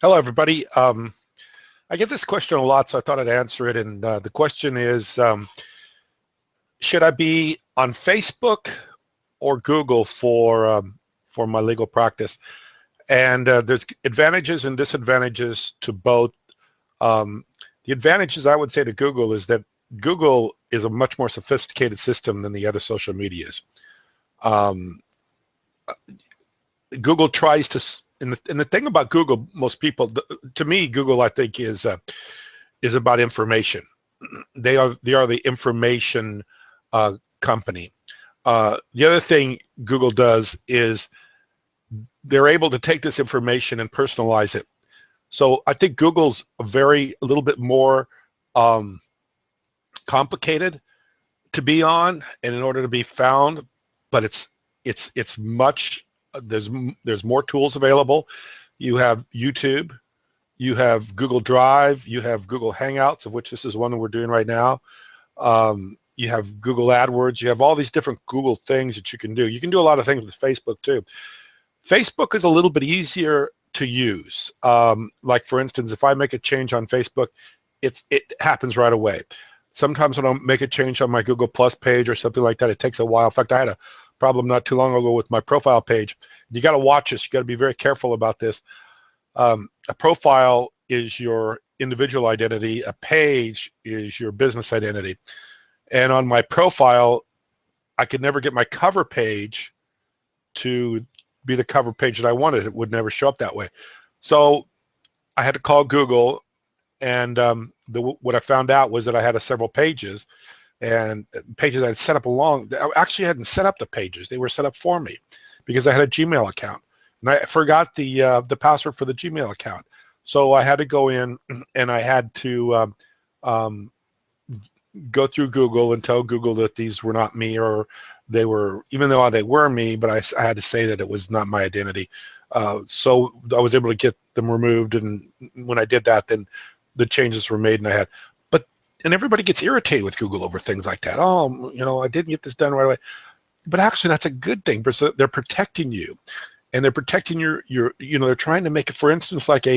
Hello, everybody. I get this question a lot, so I thought I'd answer it. And the question is, should I be on Facebook or Google for my legal practice? And there's advantages and disadvantages to both. Um, the advantages I would say to Google is that Google is a much more sophisticated system than the other social medias. Um, Google tries to, and the thing about Google, most people, to me, Google, I think, is about information. They are the information company. The other thing Google does is they're able to take this information and personalize it. So I think Google's a little bit more complicated to be on, and in order to be found, but it's much. There's more tools available. You have YouTube, you have Google Drive, you have Google Hangouts, of which this is one that we're doing right now. You have Google AdWords. You have all these different Google things that you can do. You can do a lot of things with Facebook too. Facebook is a little bit easier to use. Like for instance, if I make a change on Facebook, it happens right away. Sometimes when I make a change on my Google Plus page or something like that, it takes a while. In fact, I had a problem not too long ago with my profile page. You got to watch this. You got to be very careful about this. A profile is your individual identity. A page is your business identity. And on my profile, I could never get my cover page to be the cover page that I wanted. It would never show up that way. So I had to call Google, and what I found out was that I had several pages, and pages I had set up along. I actually hadn't set up the pages. They were set up for me because I had a Gmail account. And I forgot the password for the Gmail account. So I had to go in and I had to go through Google and tell Google that these were not me, or they were, even though they were me, but I had to say that it was not my identity. So I was able to get them removed. And when I did that, then the changes were made, and and everybody gets irritated with Google over things like that. Oh, I didn't get this done right away. But actually, that's a good thing because they're protecting you, and they're protecting your. They're trying to make it, for instance, like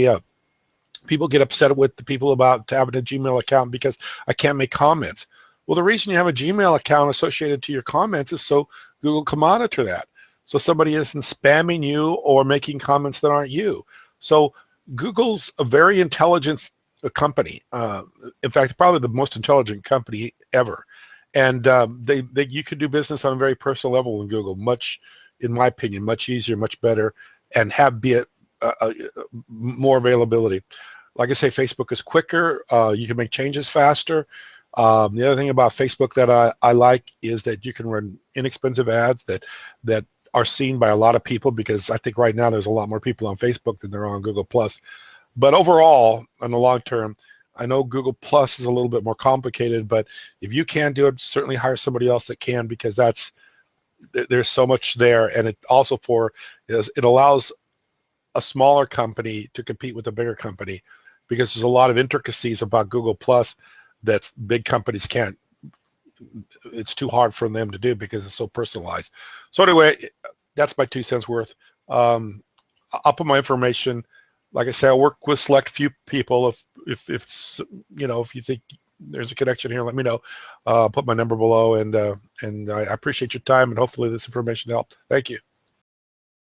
people get upset with the people about having a Gmail account because I can't make comments. Well, the reason you have a Gmail account associated to your comments is so Google can monitor that. So somebody isn't spamming you or making comments that aren't you. So Google's a very intelligent company. In fact, probably the most intelligent company ever. And you could do business on a very personal level with Google, much, in my opinion, much easier, much better, and more availability. Like I say, Facebook is quicker. You can make changes faster. The other thing about Facebook that I like is that you can run inexpensive ads that are seen by a lot of people, because I think right now there's a lot more people on Facebook than there are on Google Plus. But overall, in the long term, I know Google Plus is a little bit more complicated, but if you can't do it, certainly hire somebody else that can, because there's so much there. And it also it allows a smaller company to compete with a bigger company, because there's a lot of intricacies about Google Plus that big companies can't. It's too hard for them to do because it's so personalized. So anyway, that's my 2 cents worth. I'll put my information. Like I say, I'll work with select few people. If you think there's a connection here, let me know. I'll put my number below, and I appreciate your time, and hopefully this information helped. Thank you.